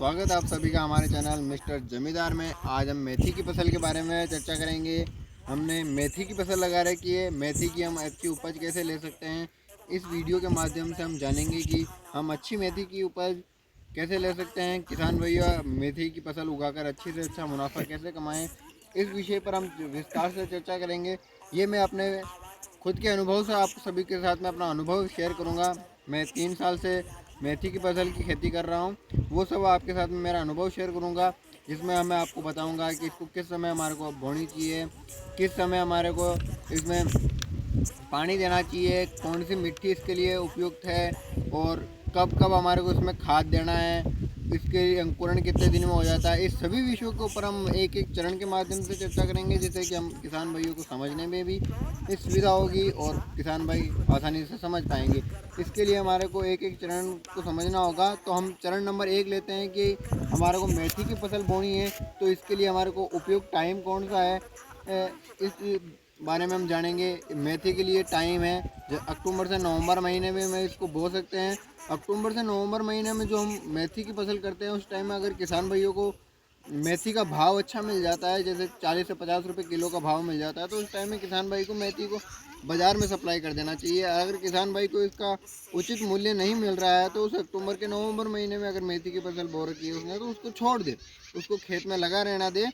स्वागत है आप सभी का हमारे चैनल मिस्टर जमींदार में। आज हम मेथी की फसल के बारे में चर्चा करेंगे। हमने मेथी की फसल लगा रखी है। मेथी की हम अच्छी उपज कैसे ले सकते हैं, इस वीडियो के माध्यम से हम जानेंगे कि हम अच्छी मेथी की उपज कैसे ले सकते हैं। किसान भैया मेथी की फसल उगाकर अच्छी से अच्छा मुनाफा कैसे कमाएं, इस विषय पर हम विस्तार से चर्चा करेंगे। ये मैं अपने खुद के अनुभव से आप सभी के साथ में अपना अनुभव शेयर करूंगा। मैं 3 साल से मेथी की फसल की खेती कर रहा हूँ, वो सब आपके साथ में मेरा अनुभव शेयर करूंगा, जिसमें मैं आपको बताऊंगा कि इसको किस समय हमारे को बोनी चाहिए, किस समय हमारे को इसमें पानी देना चाहिए, कौन सी मिट्टी इसके लिए उपयुक्त है और कब कब हमारे को इसमें खाद देना है, इसके अंकुरण कितने दिन में हो जाता है। इस सभी विषयों के ऊपर हम एक एक चरण के माध्यम से चर्चा करेंगे, जिससे कि हम किसान भाइयों को समझने में भी इस सुविधा होगी और किसान भाई आसानी से समझ पाएंगे। इसके लिए हमारे को एक एक चरण को समझना होगा। तो हम चरण नंबर 1 लेते हैं कि हमारे को मेथी की फसल बोनी है, तो इसके लिए हमारे को उपयुक्त टाइम कौन सा है, इस बारे में हम जानेंगे। मेथी के लिए टाइम है जो अक्टूबर से नवंबर महीने में इसको बो सकते हैं। अक्टूबर से नवंबर महीने में जो हम मेथी की फसल करते हैं, उस टाइम में अगर किसान भाइयों को मेथी का भाव अच्छा मिल जाता है, जैसे 40 से 50 रुपये किलो का भाव मिल जाता है, तो उस टाइम में किसान भाई को मेथी को बाज़ार में सप्लाई कर देना चाहिए। अगर किसान भाई को इसका उचित मूल्य नहीं मिल रहा है, तो उस अक्टूबर के नवंबर महीने में अगर मेथी की फसल बो रखी है उसने, तो उसको छोड़ दे, उसको खेत में लगा रहना दे।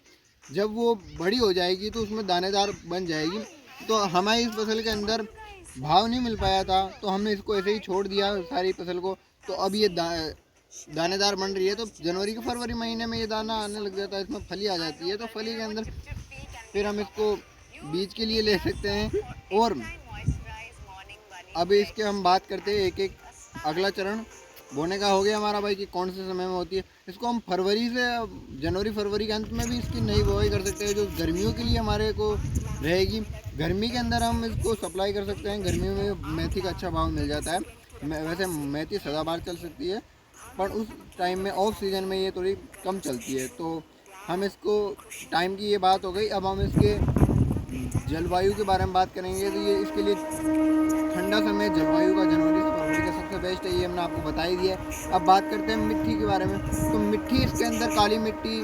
जब वो बड़ी हो जाएगी तो उसमें दानेदार बन जाएगी। तो हमारी इस फसल के अंदर भाव नहीं मिल पाया था, तो हमने इसको ऐसे ही छोड़ दिया सारी फसल को। तो अब ये दानेदार बन रही है, तो जनवरी के फरवरी महीने में ये दाना आने लग जाता है, इसमें फली आ जाती है। तो फली के अंदर फिर हम इसको बीज के लिए ले सकते हैं। और अब इसके हम बात करते हैं एक एक अगला चरण बोने का हो गया हमारा भाई कि कौन से समय में होती है। इसको हम फरवरी से जनवरी फरवरी के अंत में भी इसकी नई बुआई कर सकते हैं, जो गर्मियों के लिए हमारे को रहेगी। गर्मी के अंदर हम इसको सप्लाई कर सकते हैं। गर्मियों में मेथी का अच्छा भाव मिल जाता है। वैसे मेथी सदाबहार चल सकती है, पर उस टाइम में ऑफ सीज़न में ये थोड़ी कम चलती है। तो हम इसको टाइम की ये बात हो गई। अब हम इसके जलवायु के बारे में बात करेंगे। तो ये इसके लिए ठंडा समय जलवायु का जनवरी से फरवरी का सबसे बेस्ट है, ये हमने आपको बता ही दिया है। अब बात करते हैं मिट्टी के बारे में। तो मिट्टी इसके अंदर काली मिट्टी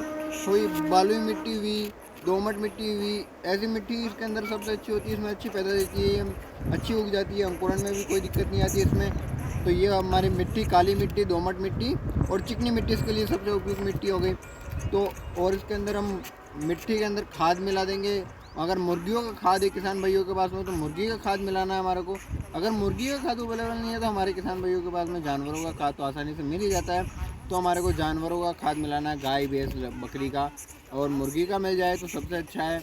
हुई, बलुई मिट्टी हुई, दोमट मिट्टी हुई, ऐसी मिट्टी इसके अंदर सबसे अच्छी होती है। इसमें अच्छी पैदा देती है, अच्छी उग जाती है, अंकुरण में भी कोई दिक्कत नहीं आती है इसमें। तो ये हमारी मिट्टी काली मिट्टी, दोमट मिट्टी और चिकनी मिट्टी इसके लिए सबसे उपयुक्त मिट्टी हो गई। तो और इसके अंदर हम मिट्टी के अंदर खाद मिला देंगे। अगर मुर्गियों का खाद है किसान भाइयों के पास में, तो मुर्गी का खाद मिलाना है हमारे को। अगर मुर्गी का खाद अवेलेबल नहीं है, तो हमारे किसान भाइयों के पास में जानवरों का खाद तो आसानी से मिल ही जाता है। तो हमारे को जानवरों का खाद मिलाना है, गाय भैंस बकरी का और मुर्गी का मिल जाए तो सबसे अच्छा है।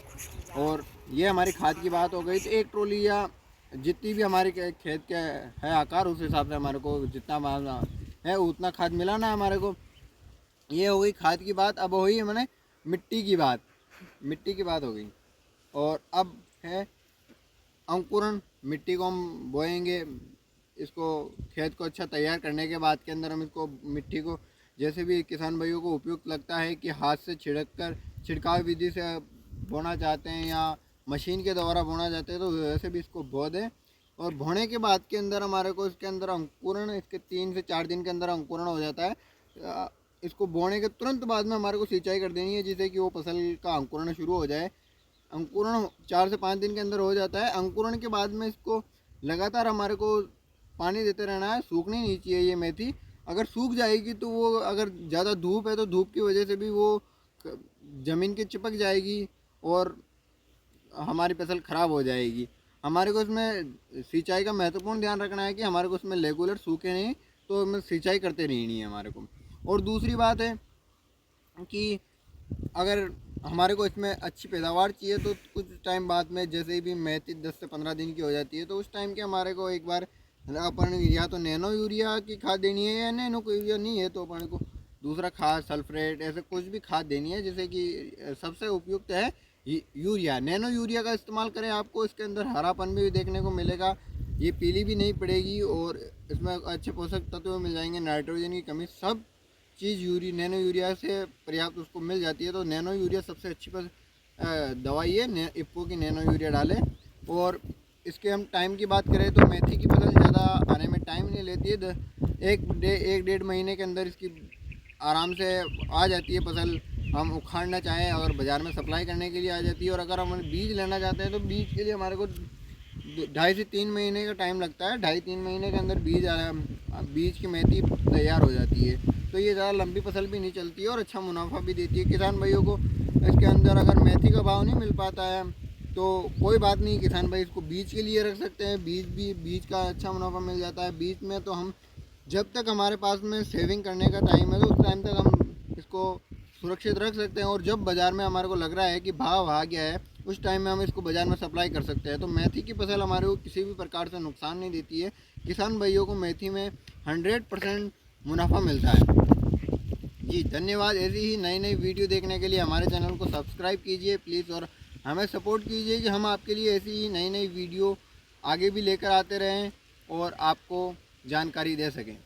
और ये हमारी खाद की बात हो गई। तो एक ट्रॉली या जितनी भी हमारे खेत के है आकार, उस हिसाब से हमारे को जितना मालना है उतना खाद मिलाना है हमारे को। ये हो गई खाद की बात। अब हो गई मैंने मिट्टी की बात, मिट्टी की बात हो गई। और अब है अंकुरण। मिट्टी को हम बोएंगे, इसको खेत को अच्छा तैयार करने के बाद के अंदर हम इसको मिट्टी को जैसे भी किसान भाइयों को उपयुक्त लगता है कि हाथ से छिड़क कर छिड़काव विधि से बोना चाहते हैं या मशीन के द्वारा बोना चाहते हैं, तो वैसे भी इसको बो दें। और बोने के बाद के अंदर हमारे को इसके अंदर अंकुरण इसके 3 से 4 दिन के अंदर अंकुरण हो जाता है। इसको बोने के तुरंत बाद में हमारे को सिंचाई कर देनी है, जिससे कि वो फसल का अंकुरण शुरू हो जाए। अंकुरण 4 से 5 दिन के अंदर हो जाता है। अंकुरण के बाद में इसको लगातार हमारे को पानी देते रहना है, सूखनी नहीं चाहिए ये मेथी। अगर सूख जाएगी तो वो, अगर ज़्यादा धूप है तो धूप की वजह से भी वो ज़मीन के चिपक जाएगी और हमारी फसल ख़राब हो जाएगी। हमारे को इसमें सिंचाई का महत्वपूर्ण ध्यान रखना है कि हमारे को इसमें रेगुलर सूखे नहीं, तो हमें सिंचाई करते रहनी है हमारे को। और दूसरी बात है कि अगर हमारे को इसमें अच्छी पैदावार चाहिए, तो कुछ टाइम बाद में जैसे भी मेथी 10 से 15 दिन की हो जाती है, तो उस टाइम के हमारे को एक बार अपन या तो नैनो यूरिया की खाद देनी है, या नैनो यूरिया नहीं है तो अपन को दूसरा खाद सल्फरेट ऐसे कुछ भी खाद देनी है। जैसे कि सबसे उपयुक्त है यूरिया। नैनो यूरिया का इस्तेमाल करें, आपको इसके अंदर हरापन भी देखने को मिलेगा, ये पीली भी नहीं पड़ेगी और इसमें अच्छे पोषक तत्व मिल जाएंगे, नाइट्रोजन की कमी सब चीज़ नैनो यूरिया से पर्याप्त उसको मिल जाती है। तो नैनो यूरिया सबसे अच्छी दवाई है। इफ्को की नैनो यूरिया डालें। और इसके हम टाइम की बात करें तो मेथी की फसल ज़्यादा आने में टाइम नहीं लेती है। एक 1.5 महीने के अंदर इसकी आराम से आ जाती है फसल, हम उखाड़ना चाहें और बाज़ार में सप्लाई करने के लिए आ जाती है। और अगर हम बीज लेना चाहते हैं तो बीज के लिए हमारे को 2.5 से 3 महीने का टाइम लगता है। 2.5-3 महीने के अंदर बीज की मेथी तैयार हो जाती है। तो ये ज़्यादा लंबी फसल भी नहीं चलती है और अच्छा मुनाफा भी देती है किसान भाइयों को। इसके अंदर अगर मेथी का भाव नहीं मिल पाता है तो कोई बात नहीं, किसान भाई इसको बीज के लिए रख सकते हैं। बीज का अच्छा मुनाफा मिल जाता है। बीज में तो हम जब तक हमारे पास में सेविंग करने का टाइम है तो उस टाइम तक हम इसको सुरक्षित रख सकते हैं। और जब बाज़ार में हमारे को लग रहा है कि भाव आ गया है, उस टाइम में हम इसको बाज़ार में सप्लाई कर सकते हैं। तो मेथी की फसल हमारे को किसी भी प्रकार से नुकसान नहीं देती है। किसान भाइयों को मेथी में 100% मुनाफा मिलता है। जी धन्यवाद। ऐसी ही नई नई वीडियो देखने के लिए हमारे चैनल को सब्सक्राइब कीजिए प्लीज़, और हमें सपोर्ट कीजिए कि हम आपके लिए ऐसी ही नई नई वीडियो आगे भी लेकर आते रहें और आपको जानकारी दे सकें।